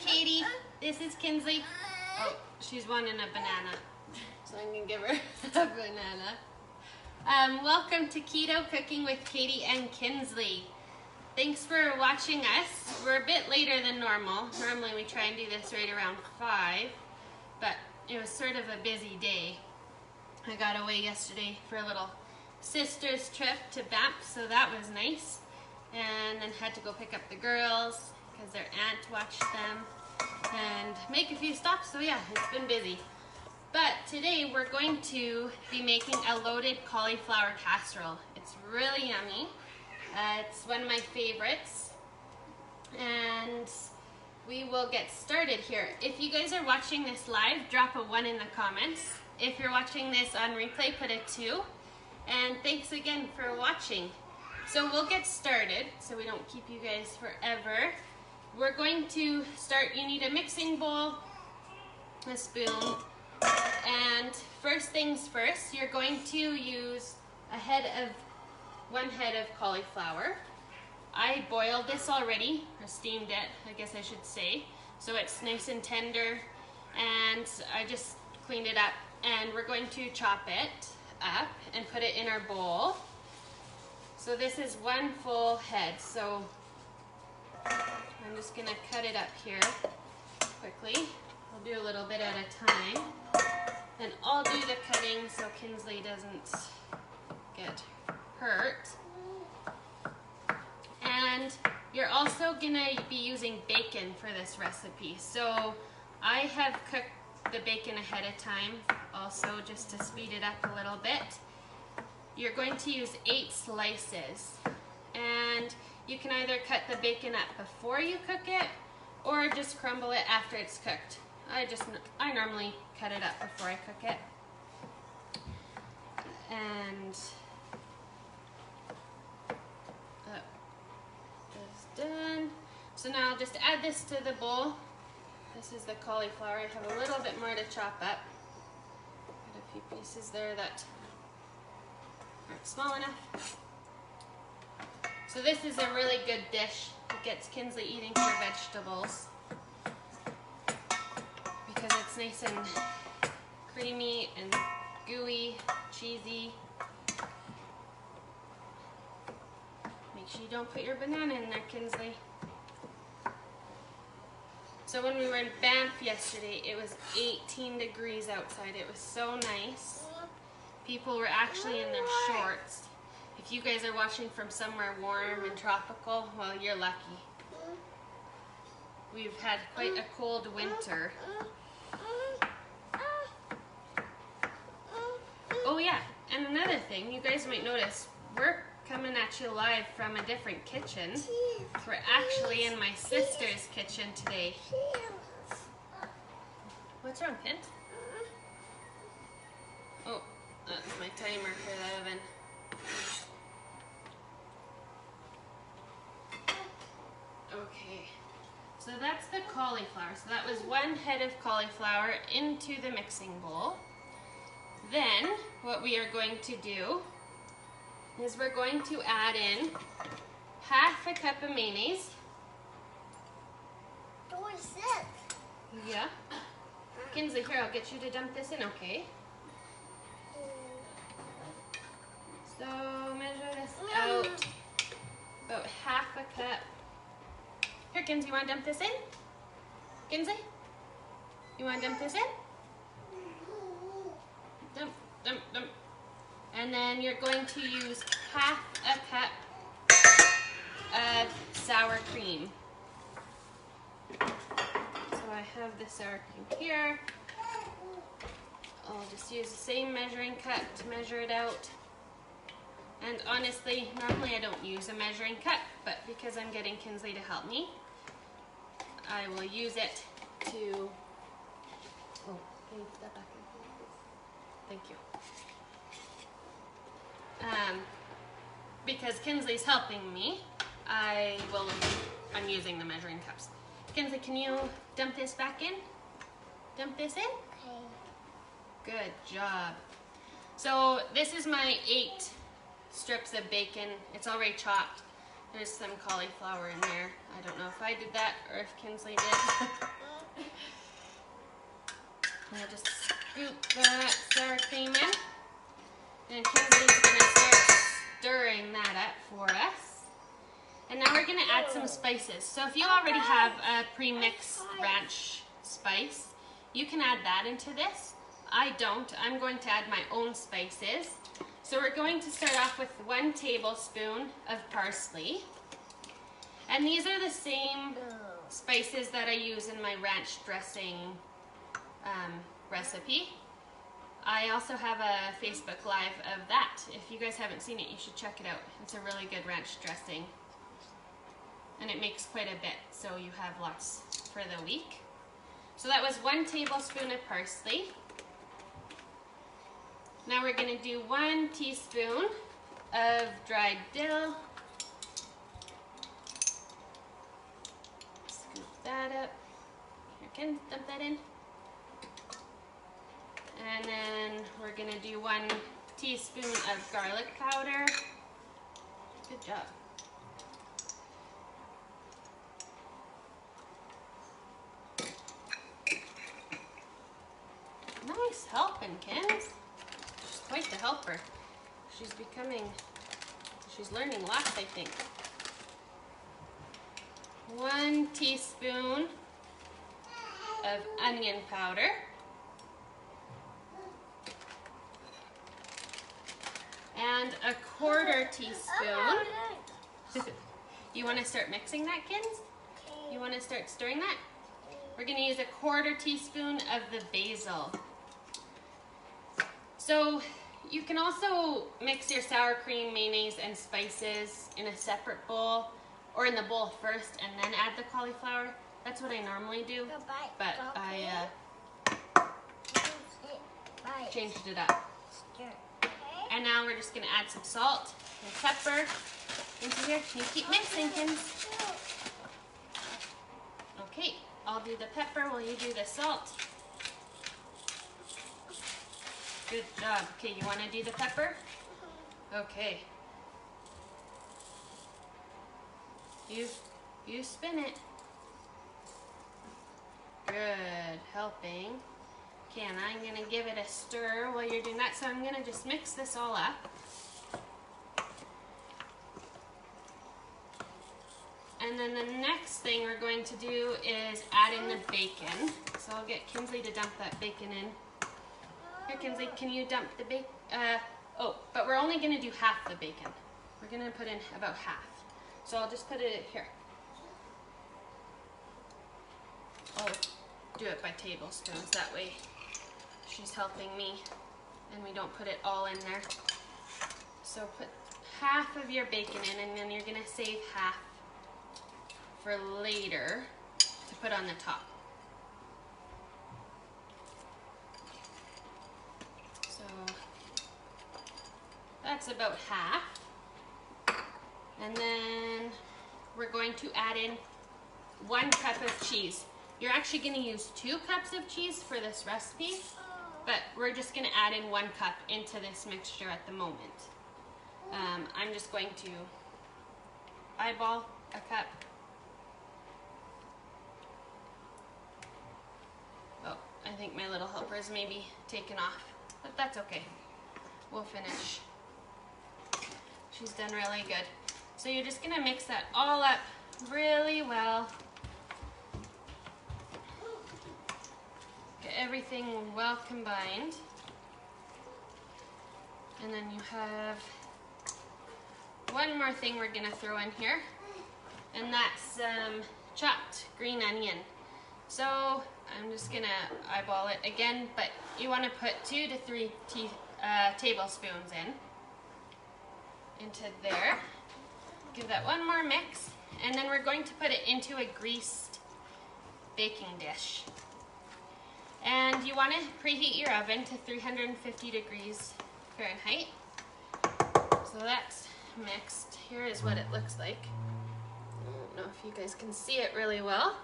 Katie. This is Kinsley. Oh, she's wanting a banana. So I'm going to give her a banana. Welcome to Keto Cooking with Katie and Kinsley. Thanks for watching us. We're a bit later than normal. Normally we try and do this right around 5, but it was sort of a busy day. I got away yesterday for a little sister's trip to Banff, so that was nice. And then had to go pick up the girls because their aunt watched them and make a few stops. So yeah, it's been busy. But today we're going to be making a loaded cauliflower casserole. It's really yummy. It's one of my favorites. And we will get started here. If you guys are watching this live, drop a 1 in the comments. If you're watching this on replay, put a 2. And thanks again for watching. So we'll get started so we don't keep you guys forever. We're going to start. You need a mixing bowl, a spoon, and first things first, you're going to use one head of cauliflower. I boiled this already, or steamed it, I guess I should say. So it's nice and tender, and I just cleaned it up. And we're going to chop it up and put it in our bowl. So this is 1 full head. So I'm just gonna cut it up here quickly. I'll do a little bit at a time. And I'll do the cutting so Kinsley doesn't get hurt. And you're also gonna be using bacon for this recipe. So I have cooked the bacon ahead of time, also just to speed it up a little bit. You're going to use 8 slices, and you can either cut the bacon up before you cook it or just crumble it after it's cooked. I normally cut it up before I cook it. And that is done. So now I'll just add this to the bowl. This is the cauliflower. I have a little bit more to chop up. Got a few pieces there that aren't small enough. So this is a really good dish. It gets Kinsley eating her vegetables because it's nice and creamy and gooey, cheesy. Make sure you don't put your banana in there, Kinsley. So when we were in Banff yesterday, it was 18 degrees outside. It was so nice. People were actually in their shorts. If you guys are watching from somewhere warm and tropical, well, you're lucky. We've had quite a cold winter. Oh yeah, and another thing, you guys might notice, we're coming at you live from a different kitchen. We're actually in my sister's kitchen today. What's wrong, Pint? Oh, that's my timer for the oven. Okay, so that's the cauliflower. So that was 1 head of cauliflower into the mixing bowl. Then what we are going to do is we're going to add in half a cup of mayonnaise. Yeah. Kinsley, here, I'll get you to dump this in, okay? So measure this out. About half a cup. Here, Kinsley, you want to dump this in? Kinsley? You want to dump this in? Dump, dump, dump. And then you're going to use half a cup of sour cream. So I have the sour cream here. I'll just use the same measuring cup to measure it out. And honestly, normally I don't use a measuring cup, but because I'm getting Kinsley to help me, I will use it to... Oh, can you put that back in, please? Thank you. Because Kinsley's helping me, I'm using the measuring cups. Kinsley, can you dump this back in? Dump this in? Okay. Good job. So this is my 8 strips of bacon. It's already chopped. There's some cauliflower in there. I I don't know if I did that or if Kinsley did. And I'll just scoop that sour cream in. And Kinsley's going to start stirring that up for us. And now we're going to add some spices. So if you already have a pre-mixed ranch spice, you can add that into this. I don't. I'm going to add my own spices. So we're going to start off with 1 tablespoon of parsley. And these are the same spices that I use in my ranch dressing recipe. I also have a Facebook Live of that. If you guys haven't seen it, you should check it out. It's a really good ranch dressing. And it makes quite a bit, so you have lots for the week. So that was 1 tablespoon of parsley. Now we're going to do 1 teaspoon of dried dill. Scoop that up. Here, Ken, dump that in. And then we're going to do 1 teaspoon of garlic powder. Good job. Nice helping, Kins. She's quite the helper. She's learning lots, I think. 1 teaspoon of onion powder. And 1/4 teaspoon. You want to start mixing that, Kins? You want to start stirring that? We're going to use 1/4 teaspoon of the basil. So you can also mix your sour cream, mayonnaise, and spices in a separate bowl, or in the bowl first and then add the cauliflower. That's what I normally do, but I changed it up. And now we're just going to add some salt and pepper into here. You keep mixing, Kins. Okay, I'll do the pepper while you do the salt. Good job. Okay, you want to do the pepper? Okay. You spin it. Good, helping. Okay, and I'm going to give it a stir while you're doing that. So I'm going to just mix this all up. And then the next thing we're going to do is add in the bacon. So I'll get Kinsley to dump that bacon in. Here, Kinsley, can you dump the bacon? But we're only going to do half the bacon. We're going to put in about half. So I'll just put it here. I'll do it by tablespoons. That way she's helping me and we don't put it all in there. So put half of your bacon in, and then you're going to save half for later to put on the top. So that's about half. And then we're going to add in 1 cup of cheese. You're actually going to use 2 cups of cheese for this recipe, but we're just going to add in 1 cup into this mixture at the moment. I'm just going to eyeball a cup. Oh, I think my little helper is maybe taken off, but that's okay. We'll finish. She's done really good. So you're just going to mix that all up really well. Get everything well combined. And then you have one more thing we're going to throw in here, and that's chopped green onion. So I'm just going to eyeball it again, but you want to put 2 to 3 tablespoons into there. Give that one more mix, and then we're going to put it into a greased baking dish. And you want to preheat your oven to 350 degrees Fahrenheit. So that's mixed. Here is what it looks like. I don't know if you guys can see it really well.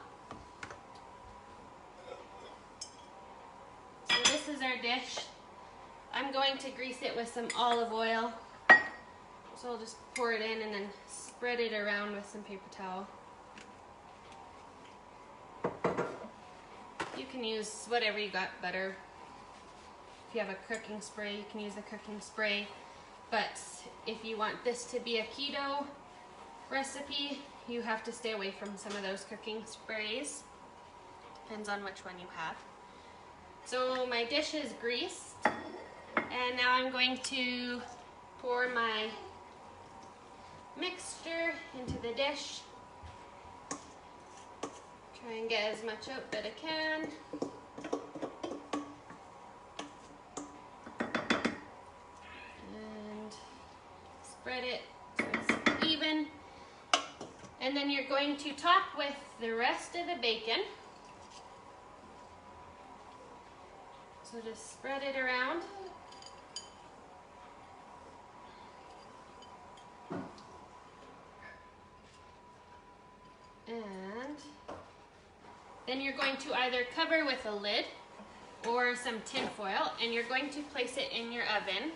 So this is our dish. I'm going to grease it with some olive oil. So I'll just pour it in and then spread it around with some paper towel. can use whatever you got, butter. If you have a cooking spray, you can use a cooking spray. But if you want this to be a keto recipe, you have to stay away from some of those cooking sprays. Depends on which one you have. So my dish is greased, and now I'm going to pour my mixture into the dish. Try and get as much out that I can. And spread it so it's even. And then you're going to top with the rest of the bacon. So just spread it around. And then you're going to either cover with a lid or some tin foil, and you're going to place it in your oven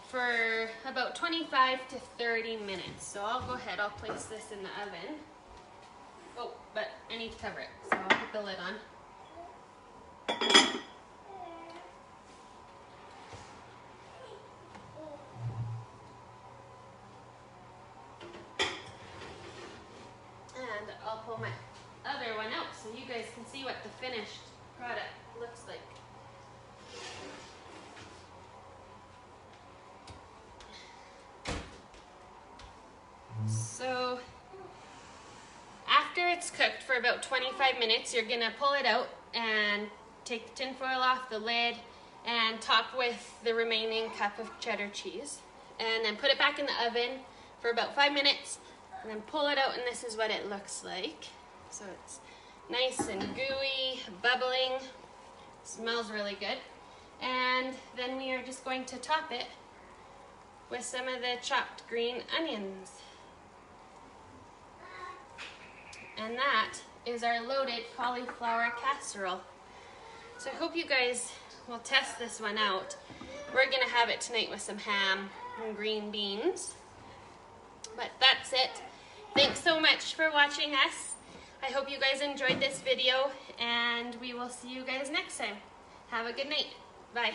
for about 25 to 30 minutes. So I'll go ahead, I'll place this in the oven. Oh, but I need to cover it, so I'll put the lid on. And I'll pull my other one out so you guys can see what the finished product looks like. So after it's cooked for about 25 minutes, you're gonna pull it out and take the tin foil off the lid and top with the remaining cup of cheddar cheese. And then put it back in the oven for about 5 minutes, and then pull it out, and this is what it looks like. So it's nice and gooey, bubbling, smells really good. And then we are just going to top it with some of the chopped green onions. And that is our loaded cauliflower casserole. So I hope you guys will test this one out. We're gonna have it tonight with some ham and green beans. But that's it. Thanks so much for watching us. I hope you guys enjoyed this video, and we will see you guys next time. Have a good night. Bye.